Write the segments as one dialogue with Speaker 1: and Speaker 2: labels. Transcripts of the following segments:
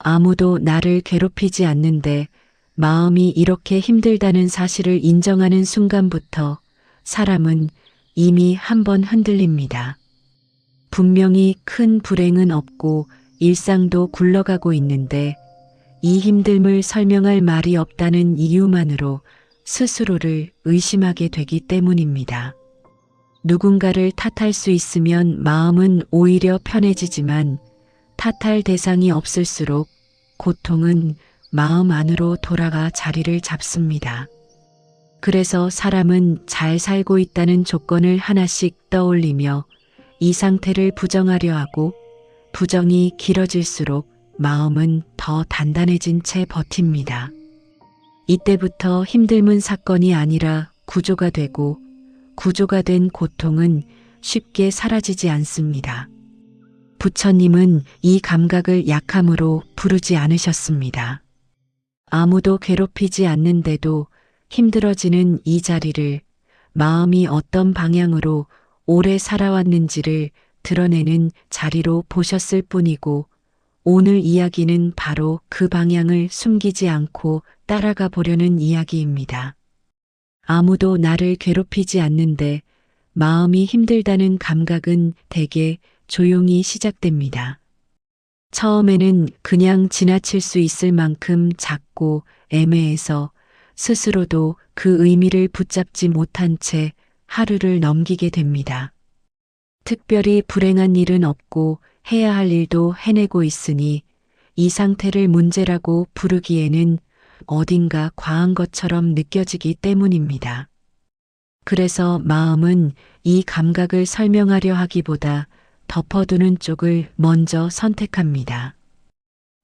Speaker 1: 아무도 나를 괴롭히지 않는데 마음이 이렇게 힘들다는 사실을 인정하는 순간부터 사람은 이미 한 번 흔들립니다. 분명히 큰 불행은 없고 일상도 굴러가고 있는데 이 힘듦을 설명할 말이 없다는 이유만으로 스스로를 의심하게 되기 때문입니다. 누군가를 탓할 수 있으면 마음은 오히려 편해지지만 탓할 대상이 없을수록 고통은 마음 안으로 돌아가 자리를 잡습니다. 그래서 사람은 잘 살고 있다는 조건을 하나씩 떠올리며 이 상태를 부정하려 하고 부정이 길어질수록 마음은 더 단단해진 채 버팁니다. 이때부터 힘듦은 사건이 아니라 구조가 되고 구조가 된 고통은 쉽게 사라지지 않습니다. 부처님은 이 감각을 약함으로 부르지 않으셨습니다. 아무도 괴롭히지 않는데도 힘들어지는 이 자리를 마음이 어떤 방향으로 오래 살아왔는지를 드러내는 자리로 보셨을 뿐이고 오늘 이야기는 바로 그 방향을 숨기지 않고 따라가 보려는 이야기입니다. 아무도 나를 괴롭히지 않는데 마음이 힘들다는 감각은 대개 조용히 시작됩니다. 처음에는 그냥 지나칠 수 있을 만큼 작고 애매해서 스스로도 그 의미를 붙잡지 못한 채 하루를 넘기게 됩니다. 특별히 불행한 일은 없고 해야 할 일도 해내고 있으니 이 상태를 문제라고 부르기에는 어딘가 과한 것처럼 느껴지기 때문입니다. 그래서 마음은 이 감각을 설명하려 하기보다 덮어두는 쪽을 먼저 선택합니다.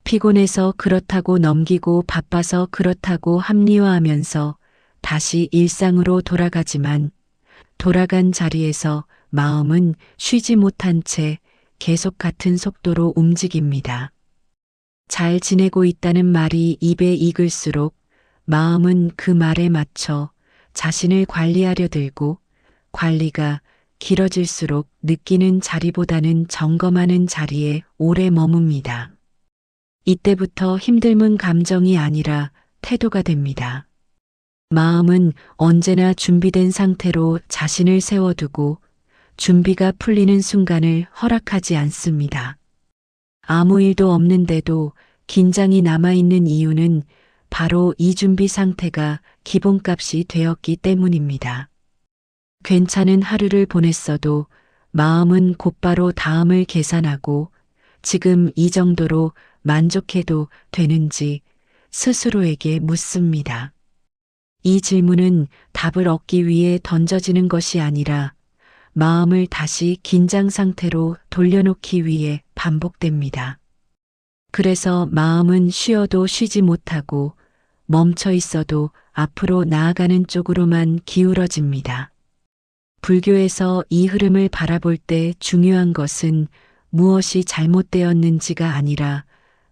Speaker 1: 피곤해서 그렇다고 넘기고 바빠서 그렇다고 합리화하면서 다시 일상으로 돌아가지만 돌아간 자리에서 마음은 쉬지 못한 채 계속 같은 속도로 움직입니다. 잘 지내고 있다는 말이 입에 익을수록 마음은 그 말에 맞춰 자신을 관리하려 들고 관리가 길어질수록 느끼는 자리보다는 점검하는 자리에 오래 머뭅니다. 이때부터 힘듦은 감정이 아니라 태도가 됩니다. 마음은 언제나 준비된 상태로 자신을 세워두고 준비가 풀리는 순간을 허락하지 않습니다. 아무 일도 없는데도 긴장이 남아있는 이유는 바로 이 준비 상태가 기본값이 되었기 때문입니다. 괜찮은 하루를 보냈어도 마음은 곧바로 다음을 계산하고 지금 이 정도로 만족해도 되는지 스스로에게 묻습니다. 이 질문은 답을 얻기 위해 던져지는 것이 아니라 마음을 다시 긴장 상태로 돌려놓기 위해 반복됩니다. 그래서 마음은 쉬어도 쉬지 못하고 멈춰 있어도 앞으로 나아가는 쪽으로만 기울어집니다. 불교에서 이 흐름을 바라볼 때 중요한 것은 무엇이 잘못되었는지가 아니라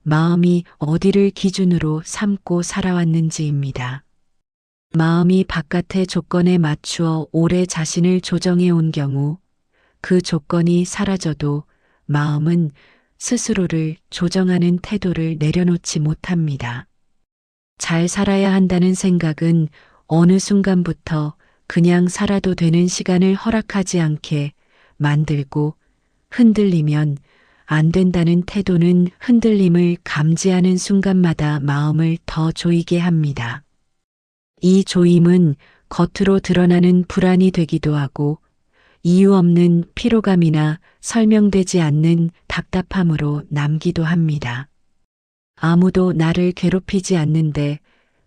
Speaker 1: 마음이 어디를 기준으로 삼고 살아왔는지입니다. 마음이 바깥의 조건에 맞추어 오래 자신을 조정해 온 경우 그 조건이 사라져도 마음은 스스로를 조정하는 태도를 내려놓지 못합니다. 잘 살아야 한다는 생각은 어느 순간부터 그냥 살아도 되는 시간을 허락하지 않게 만들고 흔들리면 안 된다는 태도는 흔들림을 감지하는 순간마다 마음을 더 조이게 합니다. 이 조임은 겉으로 드러나는 불안이 되기도 하고 이유 없는 피로감이나 설명되지 않는 답답함으로 남기도 합니다. 아무도 나를 괴롭히지 않는데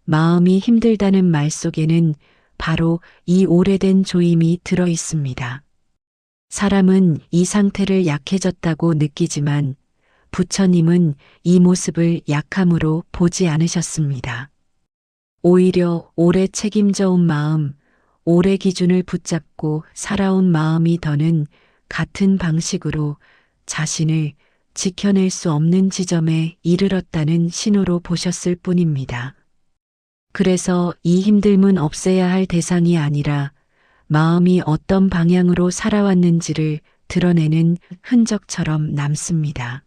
Speaker 1: 마음이 힘들다는 말 속에는 바로 이 오래된 조임이 들어 있습니다. 사람은 이 상태를 약해졌다고 느끼지만 부처님은 이 모습을 약함으로 보지 않으셨습니다. 오히려 오래 책임져 온 마음, 오래 기준을 붙잡고 살아온 마음이 더는 같은 방식으로 자신을 지켜낼 수 없는 지점에 이르렀다는 신호로 보셨을 뿐입니다. 그래서 이 힘듦은 없애야 할 대상이 아니라 마음이 어떤 방향으로 살아왔는지를 드러내는 흔적처럼 남습니다.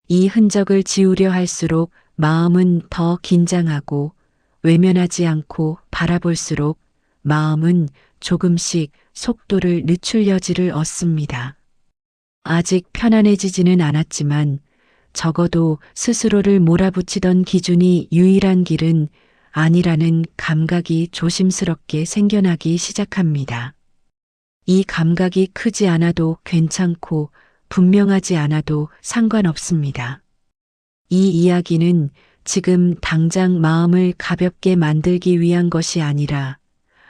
Speaker 1: 이 흔적을 지우려 할수록 마음은 더 긴장하고 외면하지 않고 바라볼수록 마음은 조금씩 속도를 늦출 여지를 얻습니다. 아직 편안해지지는 않았지만 적어도 스스로를 몰아붙이던 기준이 유일한 길은 아니라는 감각이 조심스럽게 생겨나기 시작합니다. 이 감각이 크지 않아도 괜찮고 분명하지 않아도 상관없습니다. 이 이야기는 지금 당장 마음을 가볍게 만들기 위한 것이 아니라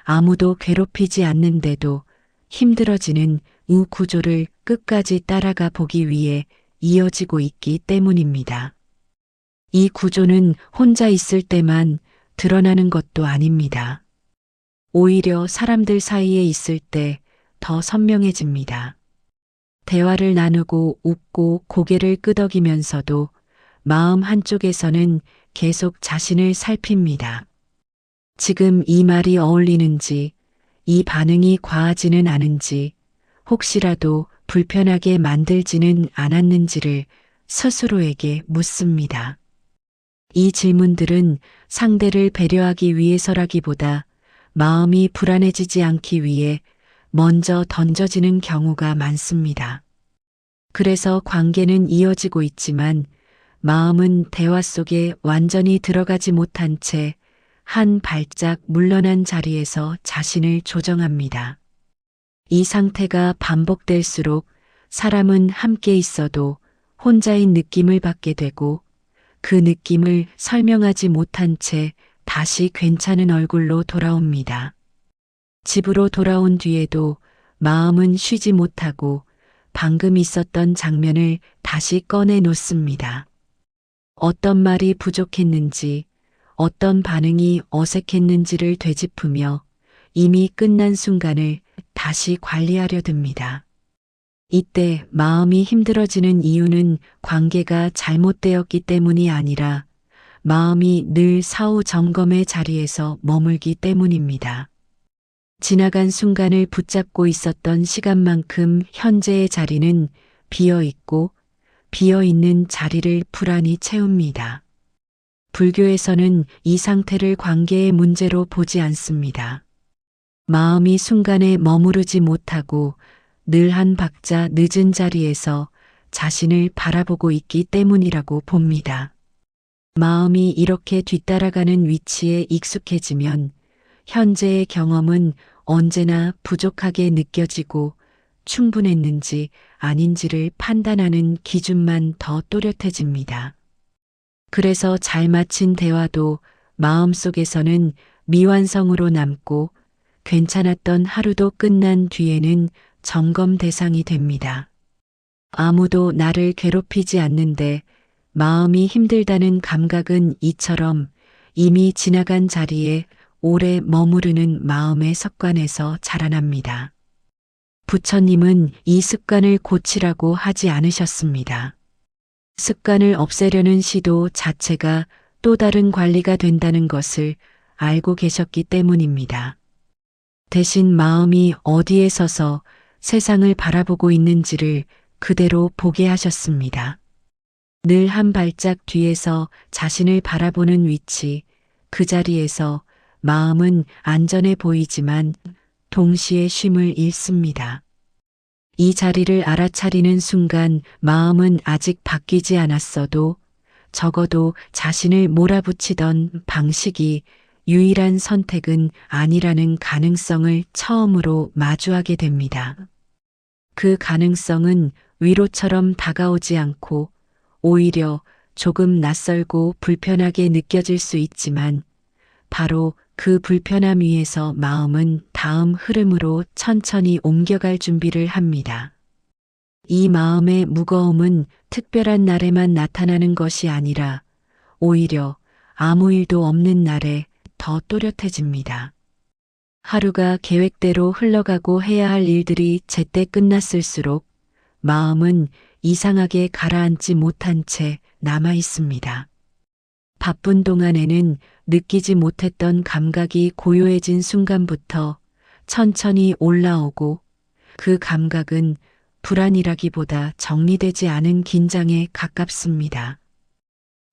Speaker 1: 아무도 괴롭히지 않는데도 힘들어지는 이 구조를 끝까지 따라가 보기 위해 이어지고 있기 때문입니다. 이 구조는 혼자 있을 때만 드러나는 것도 아닙니다. 오히려 사람들 사이에 있을 때 더 선명해집니다. 대화를 나누고 웃고 고개를 끄덕이면서도 마음 한쪽에서는 계속 자신을 살핍니다. 지금 이 말이 어울리는지, 이 반응이 과하지는 않은지, 혹시라도 불편하게 만들지는 않았는지를 스스로에게 묻습니다. 이 질문들은 상대를 배려하기 위해서라기보다 마음이 불안해지지 않기 위해 먼저 던져지는 경우가 많습니다. 그래서 관계는 이어지고 있지만 마음은 대화 속에 완전히 들어가지 못한 채 한 발짝 물러난 자리에서 자신을 조정합니다. 이 상태가 반복될수록 사람은 함께 있어도 혼자인 느낌을 받게 되고 그 느낌을 설명하지 못한 채 다시 괜찮은 얼굴로 돌아옵니다. 집으로 돌아온 뒤에도 마음은 쉬지 못하고 방금 있었던 장면을 다시 꺼내 놓습니다. 어떤 말이 부족했는지, 어떤 반응이 어색했는지를 되짚으며 이미 끝난 순간을 다시 관리하려 듭니다. 이때 마음이 힘들어지는 이유는 관계가 잘못되었기 때문이 아니라 마음이 늘 사후 점검의 자리에서 머물기 때문입니다. 지나간 순간을 붙잡고 있었던 시간만큼 현재의 자리는 비어 있고 비어 있는 자리를 불안히 채웁니다. 불교에서는 이 상태를 관계의 문제로 보지 않습니다. 마음이 순간에 머무르지 못하고 늘 한 박자 늦은 자리에서 자신을 바라보고 있기 때문이라고 봅니다. 마음이 이렇게 뒤따라가는 위치에 익숙해지면 현재의 경험은 언제나 부족하게 느껴지고 충분했는지 아닌지를 판단하는 기준만 더 또렷해집니다. 그래서 잘 마친 대화도 마음속에서는 미완성으로 남고 괜찮았던 하루도 끝난 뒤에는 점검 대상이 됩니다. 아무도 나를 괴롭히지 않는데 마음이 힘들다는 감각은 이처럼 이미 지나간 자리에 오래 머무르는 마음의 습관에서 자라납니다. 부처님은 이 습관을 고치라고 하지 않으셨습니다. 습관을 없애려는 시도 자체가 또 다른 관리가 된다는 것을 알고 계셨기 때문입니다. 대신 마음이 어디에 서서 세상을 바라보고 있는지를 그대로 보게 하셨습니다. 늘 한 발짝 뒤에서 자신을 바라보는 위치, 그 자리에서 마음은 안전해 보이지만 동시에 쉼을 잃습니다. 이 자리를 알아차리는 순간 마음은 아직 바뀌지 않았어도 적어도 자신을 몰아붙이던 방식이 유일한 선택은 아니라는 가능성을 처음으로 마주하게 됩니다. 그 가능성은 위로처럼 다가오지 않고 오히려 조금 낯설고 불편하게 느껴질 수 있지만 바로 그 불편함 위에서 마음은 다음 흐름으로 천천히 옮겨갈 준비를 합니다. 이 마음의 무거움은 특별한 날에만 나타나는 것이 아니라 오히려 아무 일도 없는 날에 더 또렷해집니다. 하루가 계획대로 흘러가고 해야 할 일들이 제때 끝났을수록 마음은 이상하게 가라앉지 못한 채 남아 있습니다. 바쁜 동안에는 느끼지 못했던 감각이 고요해진 순간부터 천천히 올라오고 그 감각은 불안이라기보다 정리되지 않은 긴장에 가깝습니다.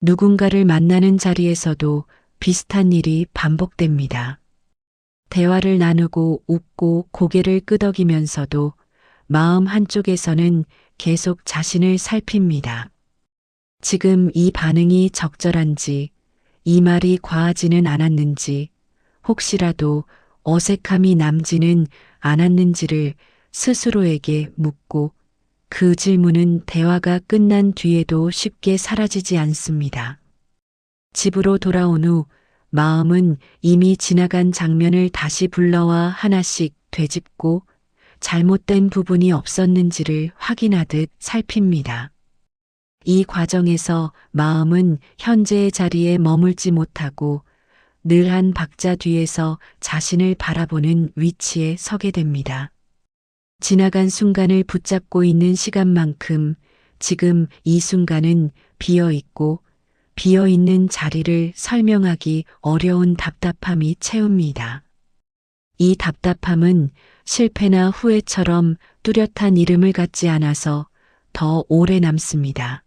Speaker 1: 누군가를 만나는 자리에서도 비슷한 일이 반복됩니다. 대화를 나누고 웃고 고개를 끄덕이면서도 마음 한쪽에서는 계속 자신을 살핍니다. 지금 이 반응이 적절한지, 이 말이 과하지는 않았는지, 혹시라도 어색함이 남지는 않았는지를 스스로에게 묻고 그 질문은 대화가 끝난 뒤에도 쉽게 사라지지 않습니다. 집으로 돌아온 후 마음은 이미 지나간 장면을 다시 불러와 하나씩 되짚고 잘못된 부분이 없었는지를 확인하듯 살핍니다. 이 과정에서 마음은 현재의 자리에 머물지 못하고 늘 한 박자 뒤에서 자신을 바라보는 위치에 서게 됩니다. 지나간 순간을 붙잡고 있는 시간만큼 지금 이 순간은 비어 있고 비어 있는 자리를 설명하기 어려운 답답함이 채웁니다. 이 답답함은 실패나 후회처럼 뚜렷한 이름을 갖지 않아서 더 오래 남습니다.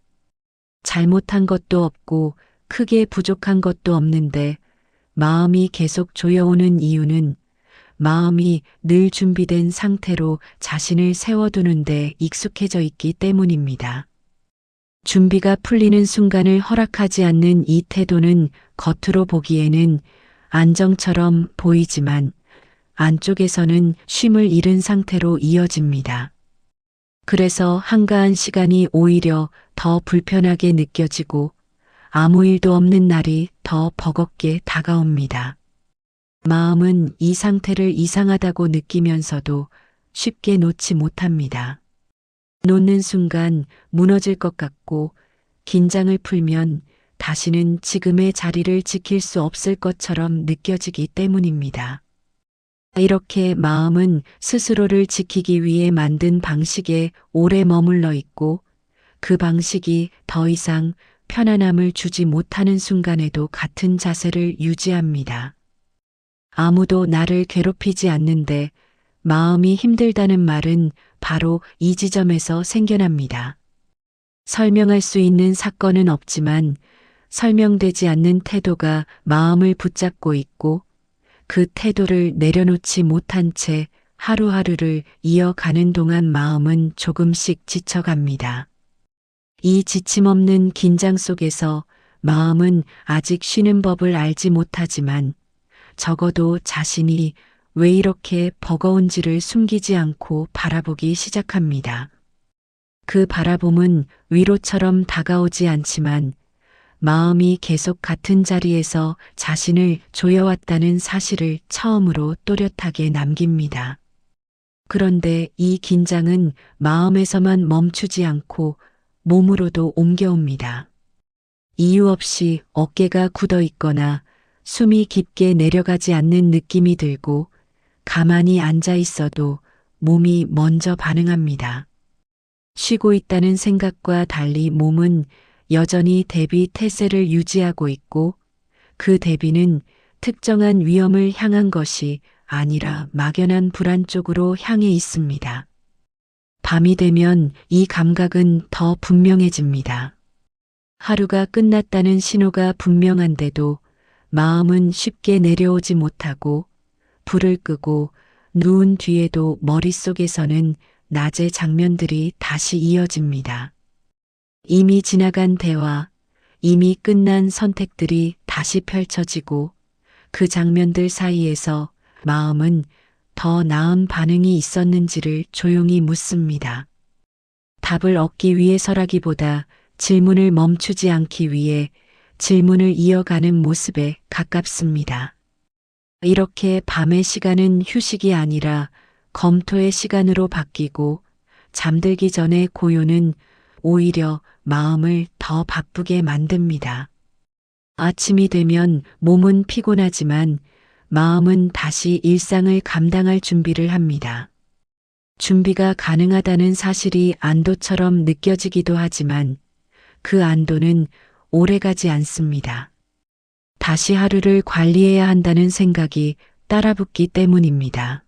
Speaker 1: 잘못한 것도 없고 크게 부족한 것도 없는데 마음이 계속 조여오는 이유는 마음이 늘 준비된 상태로 자신을 세워두는데 익숙해져 있기 때문입니다. 준비가 풀리는 순간을 허락하지 않는 이 태도는 겉으로 보기에는 안정처럼 보이지만 안쪽에서는 쉼을 잃은 상태로 이어집니다. 그래서 한가한 시간이 오히려 더 불편하게 느껴지고 아무 일도 없는 날이 더 버겁게 다가옵니다. 마음은 이 상태를 이상하다고 느끼면서도 쉽게 놓지 못합니다. 놓는 순간 무너질 것 같고 긴장을 풀면 다시는 지금의 자리를 지킬 수 없을 것처럼 느껴지기 때문입니다. 이렇게 마음은 스스로를 지키기 위해 만든 방식에 오래 머물러 있고 그 방식이 더 이상 편안함을 주지 못하는 순간에도 같은 자세를 유지합니다. 아무도 나를 괴롭히지 않는데 마음이 힘들다는 말은 바로 이 지점에서 생겨납니다. 설명할 수 있는 사건은 없지만 설명되지 않는 태도가 마음을 붙잡고 있고 그 태도를 내려놓지 못한 채 하루하루를 이어가는 동안 마음은 조금씩 지쳐갑니다. 이 지침 없는 긴장 속에서 마음은 아직 쉬는 법을 알지 못하지만 적어도 자신이 왜 이렇게 버거운지를 숨기지 않고 바라보기 시작합니다. 그 바라봄은 위로처럼 다가오지 않지만 마음이 계속 같은 자리에서 자신을 조여왔다는 사실을 처음으로 또렷하게 남깁니다. 그런데 이 긴장은 마음에서만 멈추지 않고 몸으로도 옮겨옵니다. 이유 없이 어깨가 굳어 있거나 숨이 깊게 내려가지 않는 느낌이 들고 가만히 앉아 있어도 몸이 먼저 반응합니다. 쉬고 있다는 생각과 달리 몸은 여전히 대비 태세를 유지하고 있고 그 대비는 특정한 위험을 향한 것이 아니라 막연한 불안 쪽으로 향해 있습니다. 밤이 되면 이 감각은 더 분명해집니다. 하루가 끝났다는 신호가 분명한데도 마음은 쉽게 내려오지 못하고 불을 끄고 누운 뒤에도 머릿속에서는 낮의 장면들이 다시 이어집니다. 이미 지나간 대화, 이미 끝난 선택들이 다시 펼쳐지고 그 장면들 사이에서 마음은 더 나은 반응이 있었는지를 조용히 묻습니다. 답을 얻기 위해서라기보다 질문을 멈추지 않기 위해 질문을 이어가는 모습에 가깝습니다. 이렇게 밤의 시간은 휴식이 아니라 검토의 시간으로 바뀌고 잠들기 전에 고요는 오히려 마음을 더 바쁘게 만듭니다. 아침이 되면 몸은 피곤하지만 마음은 다시 일상을 감당할 준비를 합니다. 준비가 가능하다는 사실이 안도처럼 느껴지기도 하지만 그 안도는 오래가지 않습니다. 다시 하루를 관리해야 한다는 생각이 따라붙기 때문입니다.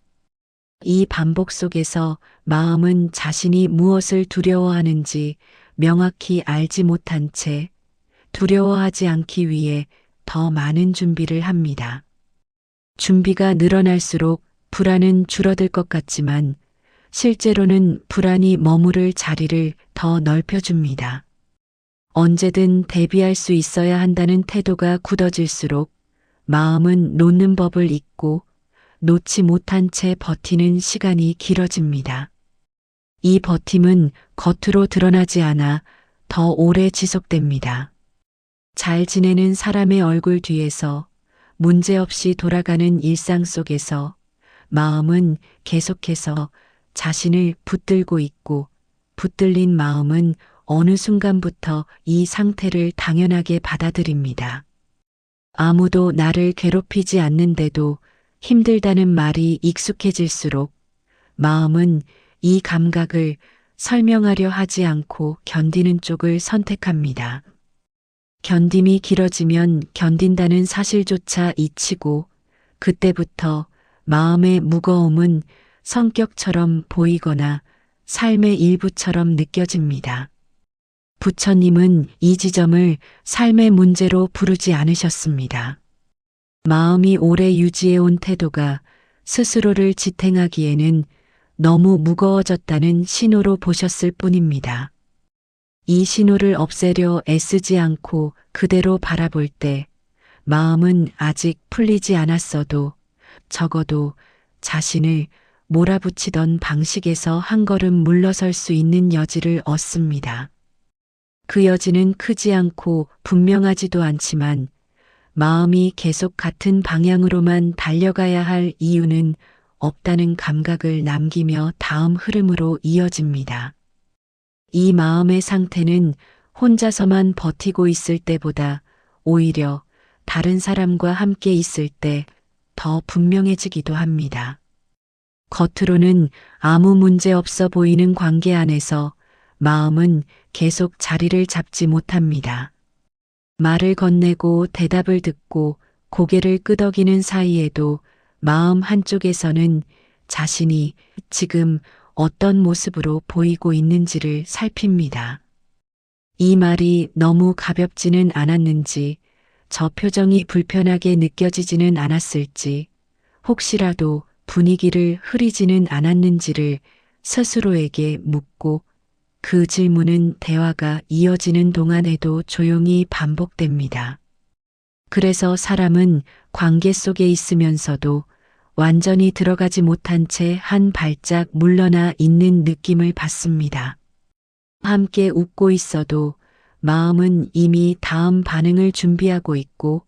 Speaker 1: 이 반복 속에서 마음은 자신이 무엇을 두려워하는지 명확히 알지 못한 채 두려워하지 않기 위해 더 많은 준비를 합니다. 준비가 늘어날수록 불안은 줄어들 것 같지만 실제로는 불안이 머무를 자리를 더 넓혀줍니다. 언제든 대비할 수 있어야 한다는 태도가 굳어질수록 마음은 놓는 법을 잊고 놓지 못한 채 버티는 시간이 길어집니다. 이 버팀은 겉으로 드러나지 않아 더 오래 지속됩니다. 잘 지내는 사람의 얼굴 뒤에서 문제없이 돌아가는 일상 속에서 마음은 계속해서 자신을 붙들고 있고 붙들린 마음은 어느 순간부터 이 상태를 당연하게 받아들입니다. 아무도 나를 괴롭히지 않는데도 힘들다는 말이 익숙해질수록 마음은 이 감각을 설명하려 하지 않고 견디는 쪽을 선택합니다. 견딤이 길어지면 견딘다는 사실조차 잊히고 그때부터 마음의 무거움은 성격처럼 보이거나 삶의 일부처럼 느껴집니다. 부처님은 이 지점을 삶의 문제로 부르지 않으셨습니다. 마음이 오래 유지해온 태도가 스스로를 지탱하기에는 너무 무거워졌다는 신호로 보셨을 뿐입니다. 이 신호를 없애려 애쓰지 않고 그대로 바라볼 때 마음은 아직 풀리지 않았어도 적어도 자신을 몰아붙이던 방식에서 한 걸음 물러설 수 있는 여지를 얻습니다. 그 여지는 크지 않고 분명하지도 않지만 마음이 계속 같은 방향으로만 달려가야 할 이유는 없다는 감각을 남기며 다음 흐름으로 이어집니다. 이 마음의 상태는 혼자서만 버티고 있을 때보다 오히려 다른 사람과 함께 있을 때 더 분명해지기도 합니다. 겉으로는 아무 문제 없어 보이는 관계 안에서 마음은 계속 자리를 잡지 못합니다. 말을 건네고 대답을 듣고 고개를 끄덕이는 사이에도 마음 한쪽에서는 자신이 지금 어떤 모습으로 보이고 있는지를 살핍니다. 이 말이 너무 가볍지는 않았는지, 저 표정이 불편하게 느껴지지는 않았을지, 혹시라도 분위기를 흐리지는 않았는지를 스스로에게 묻고 그 질문은 대화가 이어지는 동안에도 조용히 반복됩니다. 그래서 사람은 관계 속에 있으면서도 완전히 들어가지 못한 채 한 발짝 물러나 있는 느낌을 받습니다. 함께 웃고 있어도 마음은 이미 다음 반응을 준비하고 있고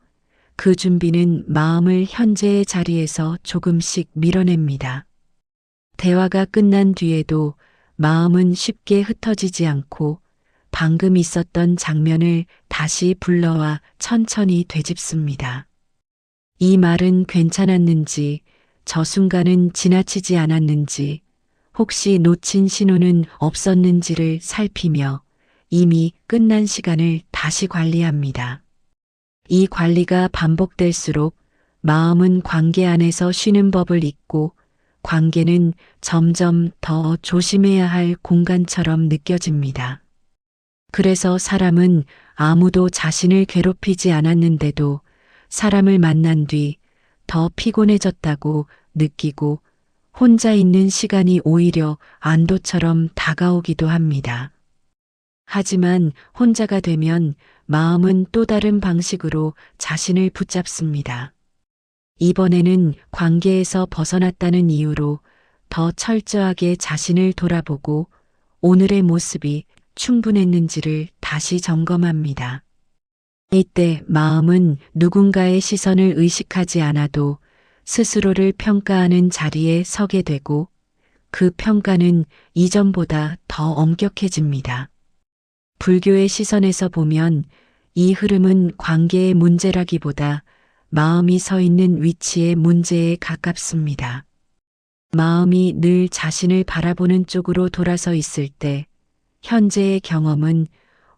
Speaker 1: 그 준비는 마음을 현재의 자리에서 조금씩 밀어냅니다. 대화가 끝난 뒤에도 마음은 쉽게 흩어지지 않고 방금 있었던 장면을 다시 불러와 천천히 되짚습니다. 이 말은 괜찮았는지, 저 순간은 지나치지 않았는지, 혹시 놓친 신호는 없었는지를 살피며 이미 끝난 시간을 다시 관리합니다. 이 관리가 반복될수록 마음은 관계 안에서 쉬는 법을 잊고 관계는 점점 더 조심해야 할 공간처럼 느껴집니다. 그래서 사람은 아무도 자신을 괴롭히지 않았는데도 사람을 만난 뒤 더 피곤해졌다고 느끼고 혼자 있는 시간이 오히려 안도처럼 다가오기도 합니다. 하지만 혼자가 되면 마음은 또 다른 방식으로 자신을 붙잡습니다. 이번에는 관계에서 벗어났다는 이유로 더 철저하게 자신을 돌아보고 오늘의 모습이 충분했는지를 다시 점검합니다. 이때 마음은 누군가의 시선을 의식하지 않아도 스스로를 평가하는 자리에 서게 되고 그 평가는 이전보다 더 엄격해집니다. 불교의 시선에서 보면 이 흐름은 관계의 문제라기보다 마음이 서 있는 위치의 문제에 가깝습니다. 마음이 늘 자신을 바라보는 쪽으로 돌아서 있을 때 현재의 경험은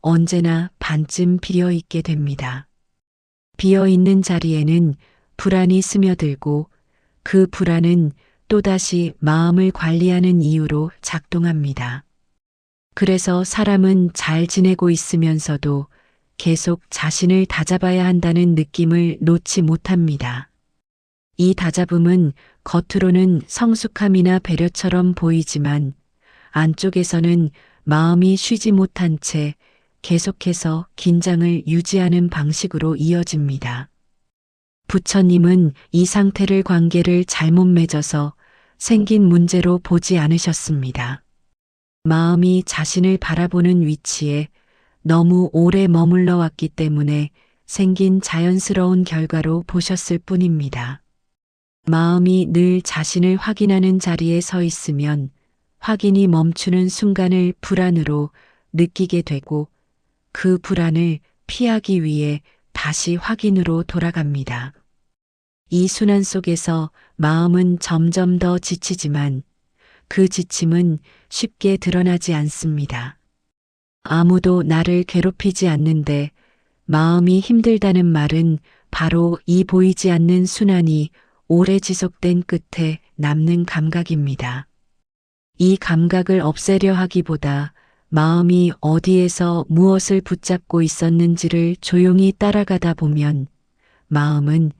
Speaker 1: 언제나 반쯤 비어 있게 됩니다. 비어 있는 자리에는 불안이 스며들고 그 불안은 또다시 마음을 관리하는 이유로 작동합니다. 그래서 사람은 잘 지내고 있으면서도 계속 자신을 다잡아야 한다는 느낌을 놓지 못합니다. 이 다잡음은 겉으로는 성숙함이나 배려처럼 보이지만 안쪽에서는 마음이 쉬지 못한 채 계속해서 긴장을 유지하는 방식으로 이어집니다. 부처님은 이 상태를 관계를 잘못 맺어서 생긴 문제로 보지 않으셨습니다. 마음이 자신을 바라보는 위치에 너무 오래 머물러 왔기 때문에 생긴 자연스러운 결과로 보셨을 뿐입니다. 마음이 늘 자신을 확인하는 자리에 서 있으면 확인이 멈추는 순간을 불안으로 느끼게 되고 그 불안을 피하기 위해 다시 확인으로 돌아갑니다. 이 순환 속에서 마음은 점점 더 지치지만 그 지침은 쉽게 드러나지 않습니다. 아무도 나를 괴롭히지 않는데 마음이 힘들다는 말은 바로 이 보이지 않는 순환이 오래 지속된 끝에 남는 감각입니다. 이 감각을 없애려 하기보다 마음이 어디에서 무엇을 붙잡고 있었는지를 조용히 따라가다 보면 마음은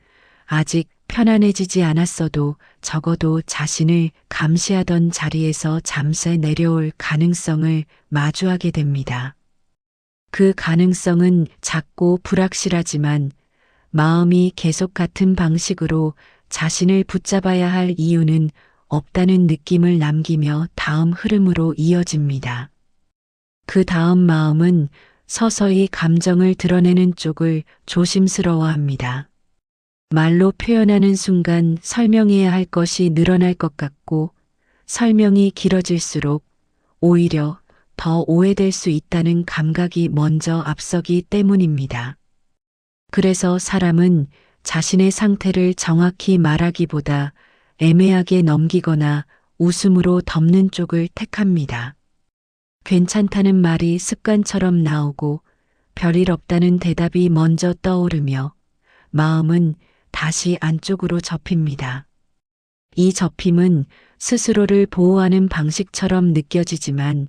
Speaker 1: 아직 편안해지지 않았어도 적어도 자신을 감시하던 자리에서 잠시 내려올 가능성을 마주하게 됩니다. 그 가능성은 작고 불확실하지만 마음이 계속 같은 방식으로 자신을 붙잡아야 할 이유는 없다는 느낌을 남기며 다음 흐름으로 이어집니다. 그 다음 마음은 서서히 감정을 드러내는 쪽을 조심스러워합니다. 말로 표현하는 순간 설명해야 할 것이 늘어날 것 같고 설명이 길어질수록 오히려 더 오해될 수 있다는 감각이 먼저 앞서기 때문입니다. 그래서 사람은 자신의 상태를 정확히 말하기보다 애매하게 넘기거나 웃음으로 덮는 쪽을 택합니다. 괜찮다는 말이 습관처럼 나오고 별일 없다는 대답이 먼저 떠오르며 마음은 다시 안쪽으로 접힙니다. 이 접힘은 스스로를 보호하는 방식처럼 느껴지지만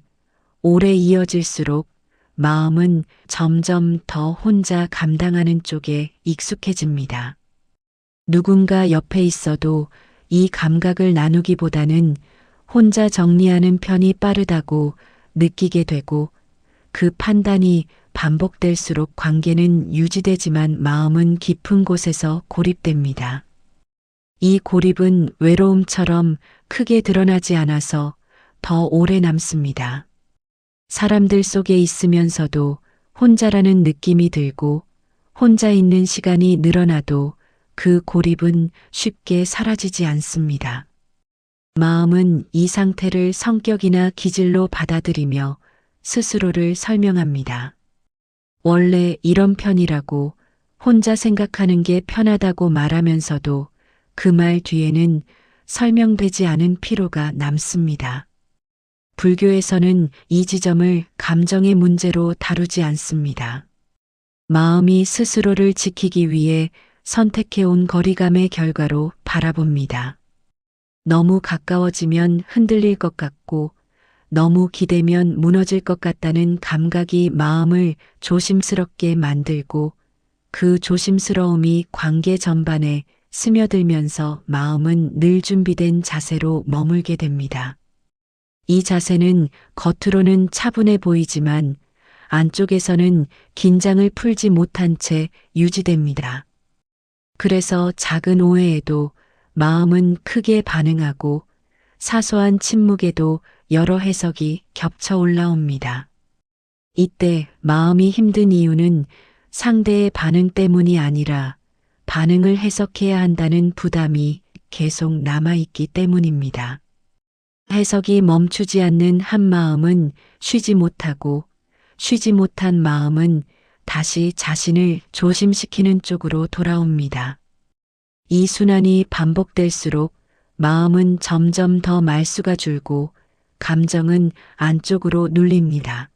Speaker 1: 오래 이어질수록 마음은 점점 더 혼자 감당하는 쪽에 익숙해집니다. 누군가 옆에 있어도 이 감각을 나누기보다는 혼자 정리하는 편이 빠르다고 느끼게 되고 그 판단이 반복될수록 관계는 유지되지만 마음은 깊은 곳에서 고립됩니다. 이 고립은 외로움처럼 크게 드러나지 않아서 더 오래 남습니다. 사람들 속에 있으면서도 혼자라는 느낌이 들고 혼자 있는 시간이 늘어나도 그 고립은 쉽게 사라지지 않습니다. 마음은 이 상태를 성격이나 기질로 받아들이며 스스로를 설명합니다. 원래 이런 편이라고 혼자 생각하는 게 편하다고 말하면서도 그 말 뒤에는 설명되지 않은 피로가 남습니다. 불교에서는 이 지점을 감정의 문제로 다루지 않습니다. 마음이 스스로를 지키기 위해 선택해온 거리감의 결과로 바라봅니다. 너무 가까워지면 흔들릴 것 같고 너무 기대면 무너질 것 같다는 감각이 마음을 조심스럽게 만들고 그 조심스러움이 관계 전반에 스며들면서 마음은 늘 준비된 자세로 머물게 됩니다. 이 자세는 겉으로는 차분해 보이지만 안쪽에서는 긴장을 풀지 못한 채 유지됩니다. 그래서 작은 오해에도 마음은 크게 반응하고 사소한 침묵에도 여러 해석이 겹쳐 올라옵니다. 이때 마음이 힘든 이유는 상대의 반응 때문이 아니라 반응을 해석해야 한다는 부담이 계속 남아있기 때문입니다. 해석이 멈추지 않는 한 마음은 쉬지 못하고 쉬지 못한 마음은 다시 자신을 조심시키는 쪽으로 돌아옵니다. 이 순환이 반복될수록 마음은 점점 더 말수가 줄고 감정은 안쪽으로 눌립니다.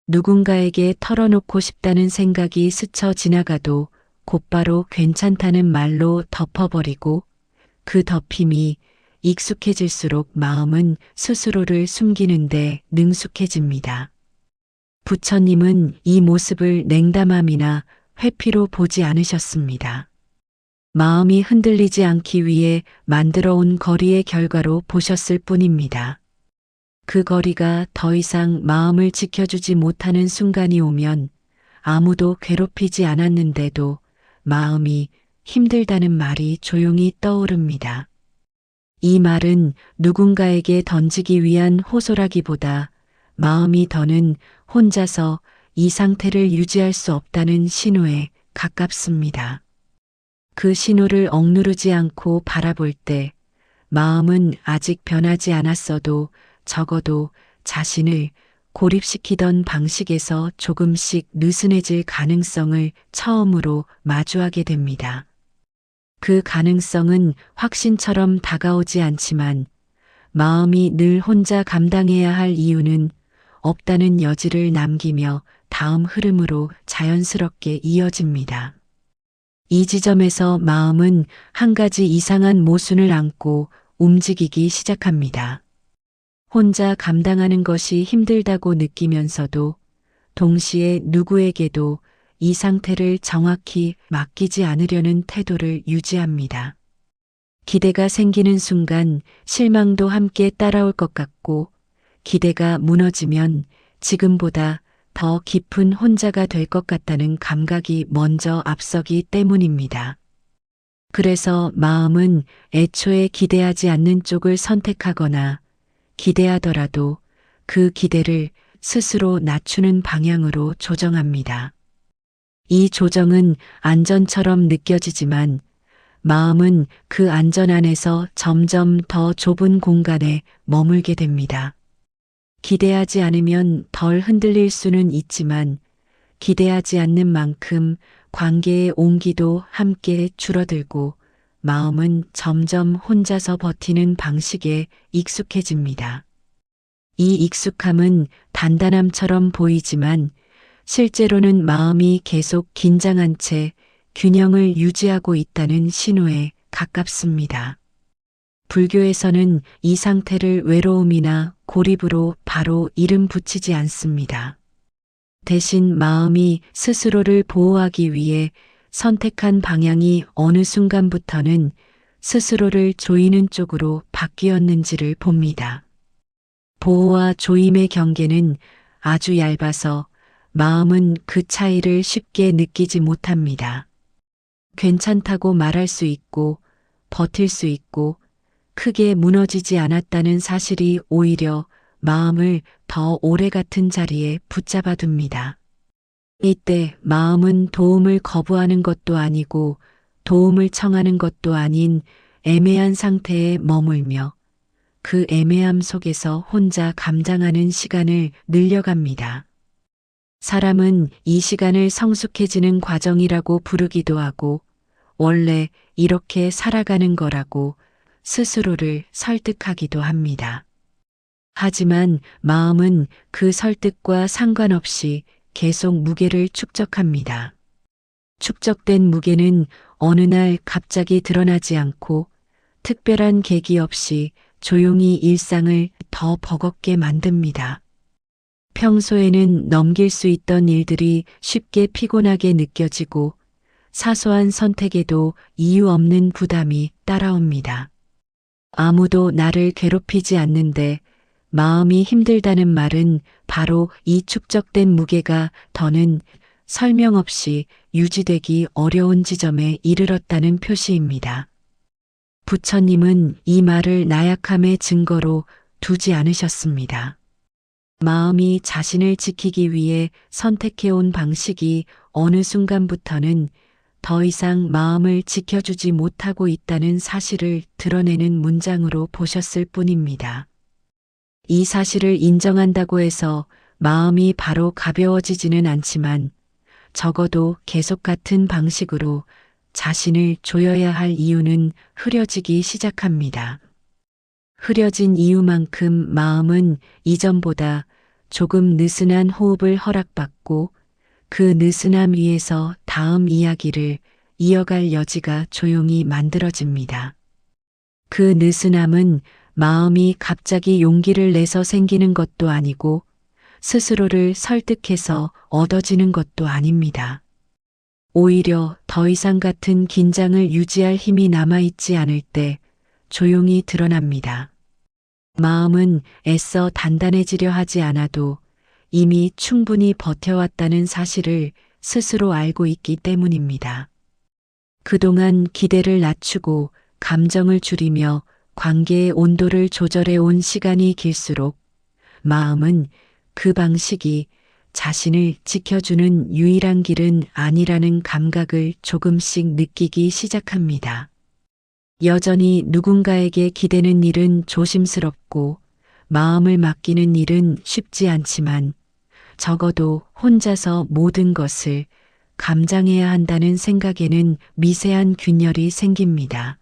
Speaker 1: 누군가에게 털어놓고 싶다는 생각이 스쳐 지나가도 곧바로 괜찮다는 말로 덮어버리고 그 덮임이 익숙해질수록 마음은 스스로를 숨기는데 능숙해집니다. 부처님은 이 모습을 냉담함이나 회피로 보지 않으셨습니다. 마음이 흔들리지 않기 위해 만들어 온 거리의 결과로 보셨을 뿐입니다. 그 거리가 더 이상 마음을 지켜주지 못하는 순간이 오면 아무도 괴롭히지 않았는데도 마음이 힘들다는 말이 조용히 떠오릅니다. 이 말은 누군가에게 던지기 위한 호소라기보다 마음이 더는 혼자서 이 상태를 유지할 수 없다는 신호에 가깝습니다. 그 신호를 억누르지 않고 바라볼 때 마음은 아직 변하지 않았어도 적어도 자신을 고립시키던 방식에서 조금씩 느슨해질 가능성을 처음으로 마주하게 됩니다. 그 가능성은 확신처럼 다가오지 않지만 마음이 늘 혼자 감당해야 할 이유는 없다는 여지를 남기며 다음 흐름으로 자연스럽게 이어집니다. 이 지점에서 마음은 한 가지 이상한 모순을 안고 움직이기 시작합니다. 혼자 감당하는 것이 힘들다고 느끼면서도 동시에 누구에게도 이 상태를 정확히 맡기지 않으려는 태도를 유지합니다. 기대가 생기는 순간 실망도 함께 따라올 것 같고 기대가 무너지면 지금보다 더 깊은 혼자가 될 것 같다는 감각이 먼저 앞서기 때문입니다. 그래서 마음은 애초에 기대하지 않는 쪽을 선택하거나 기대하더라도 그 기대를 스스로 낮추는 방향으로 조정합니다. 이 조정은 안전처럼 느껴지지만 마음은 그 안전 안에서 점점 더 좁은 공간에 머물게 됩니다. 기대하지 않으면 덜 흔들릴 수는 있지만 기대하지 않는 만큼 관계의 온기도 함께 줄어들고 마음은 점점 혼자서 버티는 방식에 익숙해집니다. 이 익숙함은 단단함처럼 보이지만 실제로는 마음이 계속 긴장한 채 균형을 유지하고 있다는 신호에 가깝습니다. 불교에서는 이 상태를 외로움이나 고립으로 바로 이름 붙이지 않습니다. 대신 마음이 스스로를 보호하기 위해 선택한 방향이 어느 순간부터는 스스로를 조이는 쪽으로 바뀌었는지를 봅니다. 보호와 조임의 경계는 아주 얇아서 마음은 그 차이를 쉽게 느끼지 못합니다. 괜찮다고 말할 수 있고 버틸 수 있고 크게 무너지지 않았다는 사실이 오히려 마음을 더 오래 같은 자리에 붙잡아 둡니다. 이때 마음은 도움을 거부하는 것도 아니고 도움을 청하는 것도 아닌 애매한 상태에 머물며 그 애매함 속에서 혼자 감당하는 시간을 늘려갑니다. 사람은 이 시간을 성숙해지는 과정이라고 부르기도 하고 원래 이렇게 살아가는 거라고 스스로를 설득하기도 합니다. 하지만 마음은 그 설득과 상관없이 계속 무게를 축적합니다. 축적된 무게는 어느 날 갑자기 드러나지 않고 특별한 계기 없이 조용히 일상을 더 버겁게 만듭니다. 평소에는 넘길 수 있던 일들이 쉽게 피곤하게 느껴지고 사소한 선택에도 이유 없는 부담이 따라옵니다. 아무도 나를 괴롭히지 않는데 마음이 힘들다는 말은 바로 이 축적된 무게가 더는 설명 없이 유지되기 어려운 지점에 이르렀다는 표시입니다. 부처님은 이 말을 나약함의 증거로 두지 않으셨습니다. 마음이 자신을 지키기 위해 선택해온 방식이 어느 순간부터는 더 이상 마음을 지켜주지 못하고 있다는 사실을 드러내는 문장으로 보셨을 뿐입니다. 이 사실을 인정한다고 해서 마음이 바로 가벼워지지는 않지만 적어도 계속 같은 방식으로 자신을 조여야 할 이유는 흐려지기 시작합니다. 흐려진 이유만큼 마음은 이전보다 조금 느슨한 호흡을 허락받고 그 느슨함 위에서 다음 이야기를 이어갈 여지가 조용히 만들어집니다. 그 느슨함은 마음이 갑자기 용기를 내서 생기는 것도 아니고 스스로를 설득해서 얻어지는 것도 아닙니다. 오히려 더 이상 같은 긴장을 유지할 힘이 남아있지 않을 때 조용히 드러납니다. 마음은 애써 단단해지려 하지 않아도 이미 충분히 버텨왔다는 사실을 스스로 알고 있기 때문입니다. 그동안 기대를 낮추고 감정을 줄이며 관계의 온도를 조절해 온 시간이 길수록 마음은 그 방식이 자신을 지켜주는 유일한 길은 아니라는 감각을 조금씩 느끼기 시작합니다. 여전히 누군가에게 기대는 일은 조심스럽고 마음을 맡기는 일은 쉽지 않지만 적어도 혼자서 모든 것을 감당해야 한다는 생각에는 미세한 균열이 생깁니다.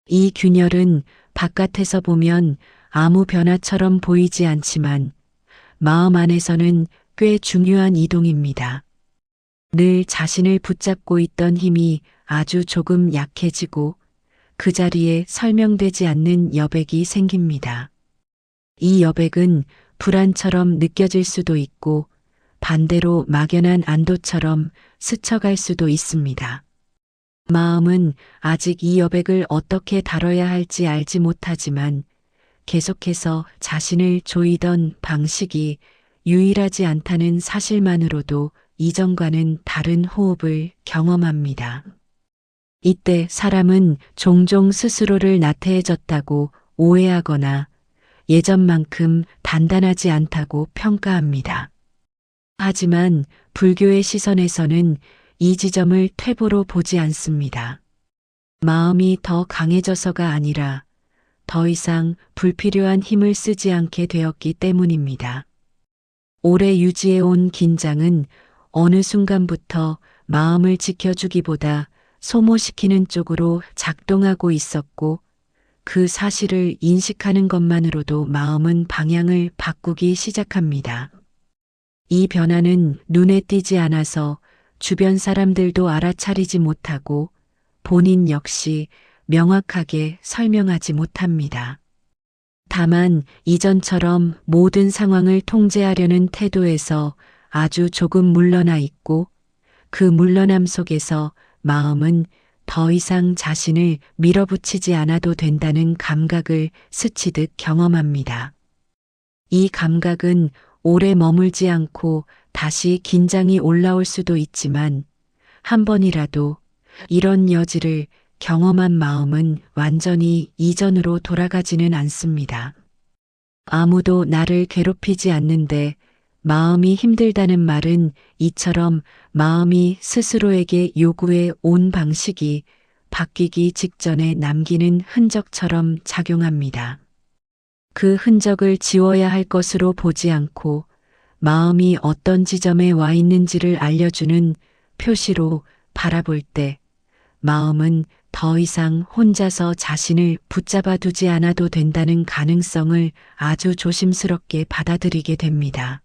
Speaker 1: 이 균열은 바깥에서 보면 아무 변화처럼 보이지 않지만 마음 안에서는 꽤 중요한 이동입니다. 늘 자신을 붙잡고 있던 힘이 아주 조금 약해지고 그 자리에 설명되지 않는 여백이 생깁니다. 이 여백은 불안처럼 느껴질 수도 있고 반대로 막연한 안도처럼 스쳐갈 수도 있습니다. 마음은 아직 이 여백을 어떻게 다뤄야 할지 알지 못하지만 계속해서 자신을 조이던 방식이 유일하지 않다는 사실만으로도 이전과는 다른 호흡을 경험합니다. 이때 사람은 종종 스스로를 나태해졌다고 오해하거나 예전만큼 단단하지 않다고 평가합니다. 하지만 불교의 시선에서는 이 지점을 퇴보로 보지 않습니다. 마음이 더 강해져서가 아니라 더 이상 불필요한 힘을 쓰지 않게 되었기 때문입니다. 오래 유지해온 긴장은 어느 순간부터 마음을 지켜주기보다 소모시키는 쪽으로 작동하고 있었고 그 사실을 인식하는 것만으로도 마음은 방향을 바꾸기 시작합니다. 이 변화는 눈에 띄지 않아서 주변 사람들도 알아차리지 못하고 본인 역시 명확하게 설명하지 못합니다. 다만 이전처럼 모든 상황을 통제하려는 태도에서 아주 조금 물러나 있고 그 물러남 속에서 마음은 더 이상 자신을 밀어붙이지 않아도 된다는 감각을 스치듯 경험합니다. 이 감각은 오래 머물지 않고 다시 긴장이 올라올 수도 있지만 한 번이라도 이런 여지를 경험한 마음은 완전히 이전으로 돌아가지는 않습니다. 아무도 나를 괴롭히지 않는데 마음이 힘들다는 말은 이처럼 마음이 스스로에게 요구해 온 방식이 바뀌기 직전에 남기는 흔적처럼 작용합니다. 그 흔적을 지워야 할 것으로 보지 않고 마음이 어떤 지점에 와 있는지를 알려주는 표시로 바라볼 때 마음은 더 이상 혼자서 자신을 붙잡아 두지 않아도 된다는 가능성을 아주 조심스럽게 받아들이게 됩니다.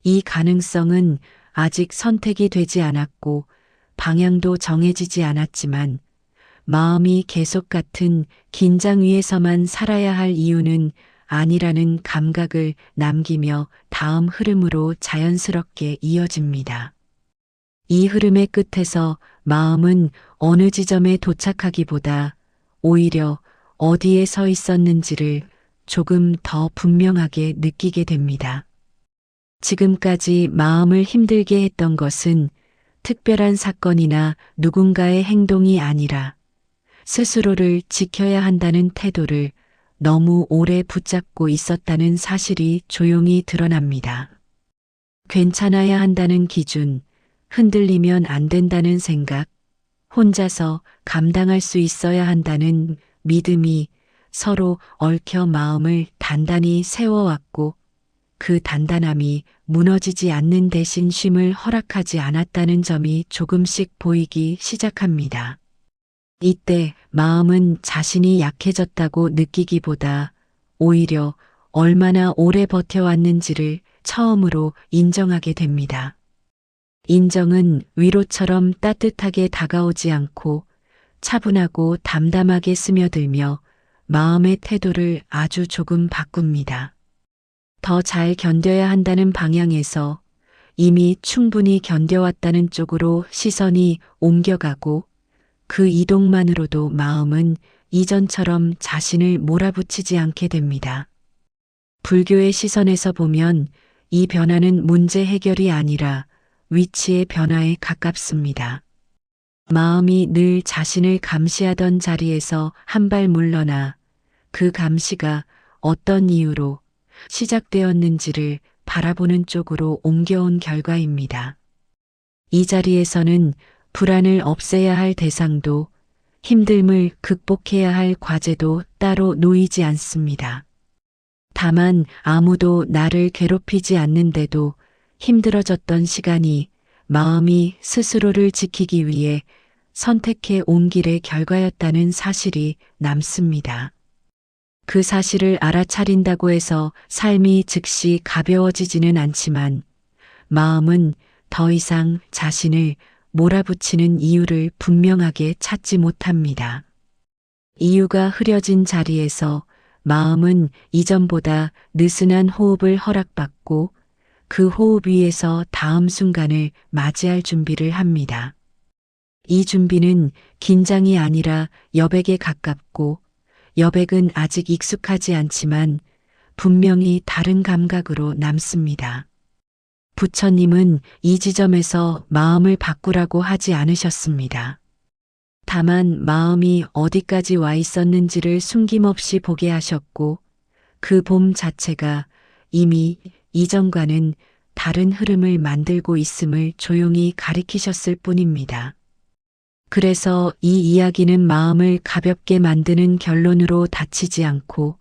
Speaker 1: 이 가능성은 아직 선택이 되지 않았고 방향도 정해지지 않았지만 마음이 계속 같은 긴장 위에서만 살아야 할 이유는 아니라는 감각을 남기며 다음 흐름으로 자연스럽게 이어집니다. 이 흐름의 끝에서 마음은 어느 지점에 도착하기보다 오히려 어디에 서 있었는지를 조금 더 분명하게 느끼게 됩니다. 지금까지 마음을 힘들게 했던 것은 특별한 사건이나 누군가의 행동이 아니라 스스로를 지켜야 한다는 태도를 너무 오래 붙잡고 있었다는 사실이 조용히 드러납니다. 괜찮아야 한다는 기준, 흔들리면 안 된다는 생각, 혼자서 감당할 수 있어야 한다는 믿음이 서로 얽혀 마음을 단단히 세워왔고 그 단단함이 무너지지 않는 대신 쉼을 허락하지 않았다는 점이 조금씩 보이기 시작합니다. 이때 마음은 자신이 약해졌다고 느끼기보다 오히려 얼마나 오래 버텨왔는지를 처음으로 인정하게 됩니다. 인정은 위로처럼 따뜻하게 다가오지 않고 차분하고 담담하게 스며들며 마음의 태도를 아주 조금 바꿉니다. 더 잘 견뎌야 한다는 방향에서 이미 충분히 견뎌왔다는 쪽으로 시선이 옮겨가고 그 이동만으로도 마음은 이전처럼 자신을 몰아붙이지 않게 됩니다. 불교의 시선에서 보면 이 변화는 문제 해결이 아니라 위치의 변화에 가깝습니다. 마음이 늘 자신을 감시하던 자리에서 한 발 물러나 그 감시가 어떤 이유로 시작되었는지를 바라보는 쪽으로 옮겨온 결과입니다. 이 자리에서는 불안을 없애야 할 대상도 힘듦을 극복해야 할 과제도 따로 놓이지 않습니다. 다만 아무도 나를 괴롭히지 않는데도 힘들어졌던 시간이 마음이 스스로를 지키기 위해 선택해 온 길의 결과였다는 사실이 남습니다. 그 사실을 알아차린다고 해서 삶이 즉시 가벼워지지는 않지만 마음은 더 이상 자신을 몰아붙이는 이유를 분명하게 찾지 못합니다. 이유가 흐려진 자리에서 마음은 이전보다 느슨한 호흡을 허락받고 그 호흡 위에서 다음 순간을 맞이할 준비를 합니다. 이 준비는 긴장이 아니라 여백에 가깝고 여백은 아직 익숙하지 않지만 분명히 다른 감각으로 남습니다. 부처님은 이 지점에서 마음을 바꾸라고 하지 않으셨습니다. 다만 마음이 어디까지 와 있었는지를 숨김없이 보게 하셨고 그 봄 자체가 이미 이전과는 다른 흐름을 만들고 있음을 조용히 가리키셨을 뿐입니다. 그래서 이 이야기는 마음을 가볍게 만드는 결론으로 닫히지 않고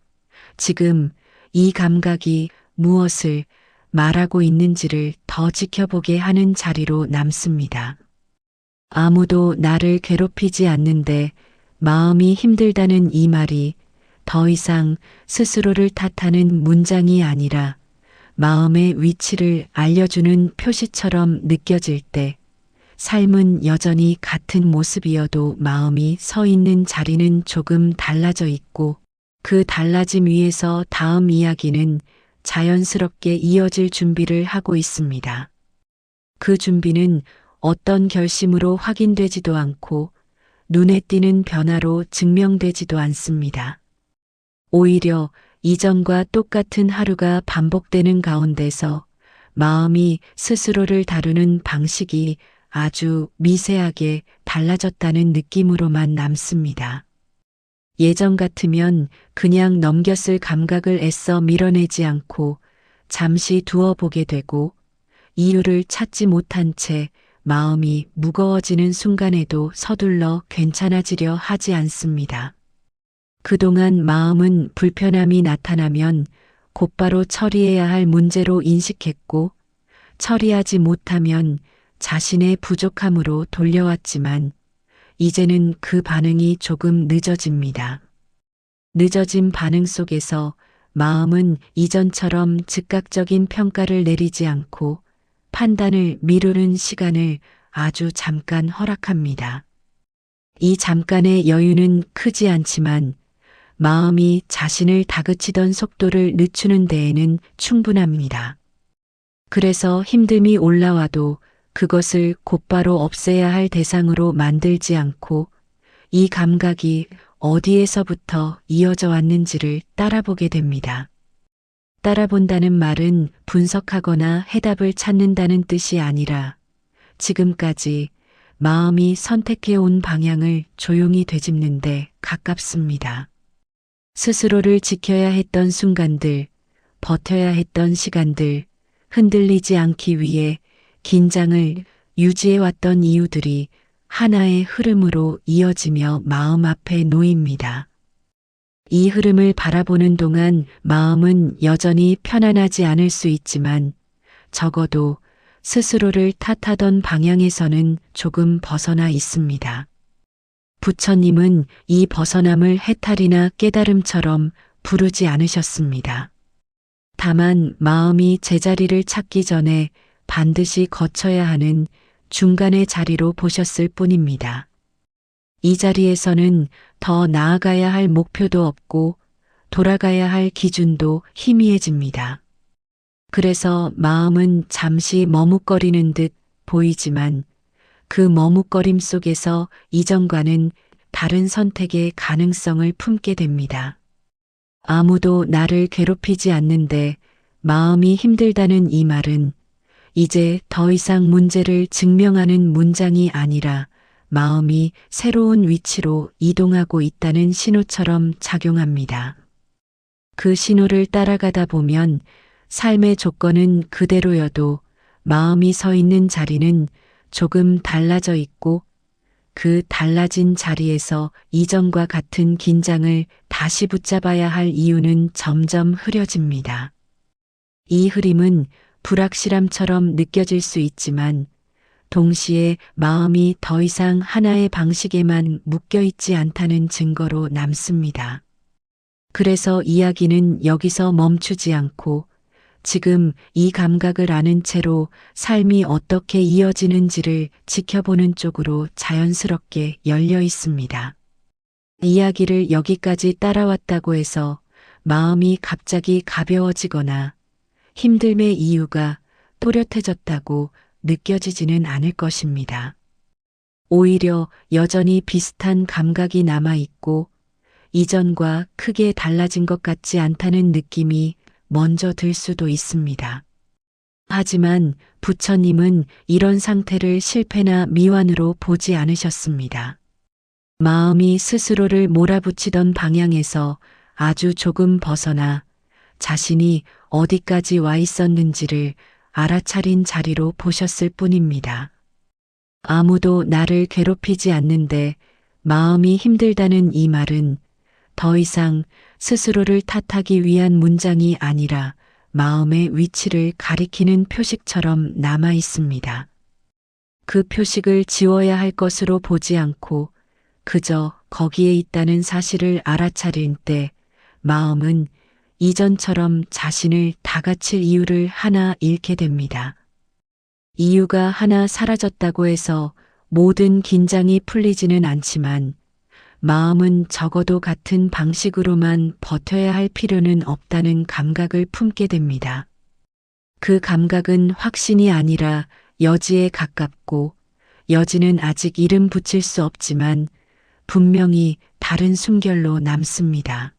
Speaker 1: 지금 이 감각이 무엇을 말하고 있는지를 더 지켜보게 하는 자리로 남습니다. 아무도 나를 괴롭히지 않는데 마음이 힘들다는 이 말이 더 이상 스스로를 탓하는 문장이 아니라 마음의 위치를 알려주는 표시처럼 느껴질 때 삶은 여전히 같은 모습이어도 마음이 서 있는 자리는 조금 달라져 있고 그 달라짐 위에서 다음 이야기는 자연스럽게 이어질 준비를 하고 있습니다. 그 준비는 어떤 결심으로 확인되지도 않고 눈에 띄는 변화로 증명되지도 않습니다. 오히려 이전과 똑같은 하루가 반복되는 가운데서 마음이 스스로를 다루는 방식이 아주 미세하게 달라졌다는 느낌으로만 남습니다. 예전 같으면 그냥 넘겼을 감각을 애써 밀어내지 않고 잠시 두어 보게 되고 이유를 찾지 못한 채 마음이 무거워지는 순간에도 서둘러 괜찮아지려 하지 않습니다. 그동안 마음은 불편함이 나타나면 곧바로 처리해야 할 문제로 인식했고 처리하지 못하면 자신의 부족함으로 돌려왔지만 이제는 그 반응이 조금 늦어집니다. 늦어진 반응 속에서 마음은 이전처럼 즉각적인 평가를 내리지 않고 판단을 미루는 시간을 아주 잠깐 허락합니다. 이 잠깐의 여유는 크지 않지만 마음이 자신을 다그치던 속도를 늦추는 데에는 충분합니다. 그래서 힘듦이 올라와도 그것을 곧바로 없애야 할 대상으로 만들지 않고 이 감각이 어디에서부터 이어져 왔는지를 따라보게 됩니다. 따라본다는 말은 분석하거나 해답을 찾는다는 뜻이 아니라 지금까지 마음이 선택해온 방향을 조용히 되짚는 데 가깝습니다. 스스로를 지켜야 했던 순간들, 버텨야 했던 시간들, 흔들리지 않기 위해 긴장을 유지해왔던 이유들이 하나의 흐름으로 이어지며 마음 앞에 놓입니다. 이 흐름을 바라보는 동안 마음은 여전히 편안하지 않을 수 있지만 적어도 스스로를 탓하던 방향에서는 조금 벗어나 있습니다. 부처님은 이 벗어남을 해탈이나 깨달음처럼 부르지 않으셨습니다. 다만 마음이 제자리를 찾기 전에 반드시 거쳐야 하는 중간의 자리로 보셨을 뿐입니다. 이 자리에서는 더 나아가야 할 목표도 없고 돌아가야 할 기준도 희미해집니다. 그래서 마음은 잠시 머뭇거리는 듯 보이지만 그 머뭇거림 속에서 이전과는 다른 선택의 가능성을 품게 됩니다. 아무도 나를 괴롭히지 않는데 마음이 힘들다는 이 말은 이제 더 이상 문제를 증명하는 문장이 아니라 마음이 새로운 위치로 이동하고 있다는 신호처럼 작용합니다. 그 신호를 따라가다 보면 삶의 조건은 그대로여도 마음이 서 있는 자리는 조금 달라져 있고 그 달라진 자리에서 이전과 같은 긴장을 다시 붙잡아야 할 이유는 점점 흐려집니다. 이 흐림은 불확실함처럼 느껴질 수 있지만 동시에 마음이 더 이상 하나의 방식에만 묶여 있지 않다는 증거로 남습니다. 그래서 이야기는 여기서 멈추지 않고 지금 이 감각을 아는 채로 삶이 어떻게 이어지는지를 지켜보는 쪽으로 자연스럽게 열려 있습니다. 이야기를 여기까지 따라왔다고 해서 마음이 갑자기 가벼워지거나 힘듦의 이유가 또렷해졌다고 느껴지지는 않을 것입니다. 오히려 여전히 비슷한 감각이 남아있고 이전과 크게 달라진 것 같지 않다는 느낌이 먼저 들 수도 있습니다. 하지만 부처님은 이런 상태를 실패나 미완으로 보지 않으셨습니다. 마음이 스스로를 몰아붙이던 방향에서 아주 조금 벗어나 자신이 어디까지 와 있었는지를 알아차린 자리로 보셨을 뿐입니다. 아무도 나를 괴롭히지 않는데 마음이 힘들다는 이 말은 더 이상 스스로를 탓하기 위한 문장이 아니라 마음의 위치를 가리키는 표식처럼 남아 있습니다. 그 표식을 지워야 할 것으로 보지 않고 그저 거기에 있다는 사실을 알아차릴 때 마음은 이전처럼 자신을 다그칠 이유를 하나 잃게 됩니다. 이유가 하나 사라졌다고 해서 모든 긴장이 풀리지는 않지만 마음은 적어도 같은 방식으로만 버텨야 할 필요는 없다는 감각을 품게 됩니다. 그 감각은 확신이 아니라 여지에 가깝고 여지는 아직 이름 붙일 수 없지만 분명히 다른 숨결로 남습니다.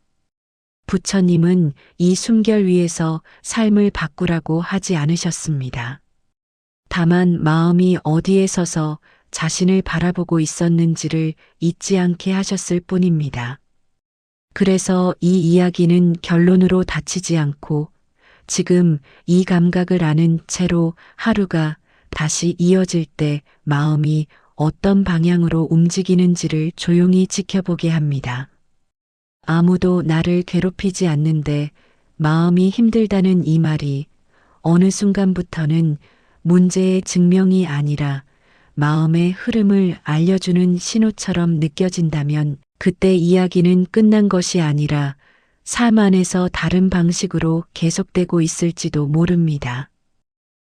Speaker 1: 부처님은 이 숨결 위에서 삶을 바꾸라고 하지 않으셨습니다. 다만 마음이 어디에 서서 자신을 바라보고 있었는지를 잊지 않게 하셨을 뿐입니다. 그래서 이 이야기는 결론으로 닫히지 않고 지금 이 감각을 아는 채로 하루가 다시 이어질 때 마음이 어떤 방향으로 움직이는지를 조용히 지켜보게 합니다. 아무도 나를 괴롭히지 않는데 마음이 힘들다는 이 말이 어느 순간부터는 문제의 증명이 아니라 마음의 흐름을 알려주는 신호처럼 느껴진다면 그때 이야기는 끝난 것이 아니라 삶 안에서 다른 방식으로 계속되고 있을지도 모릅니다.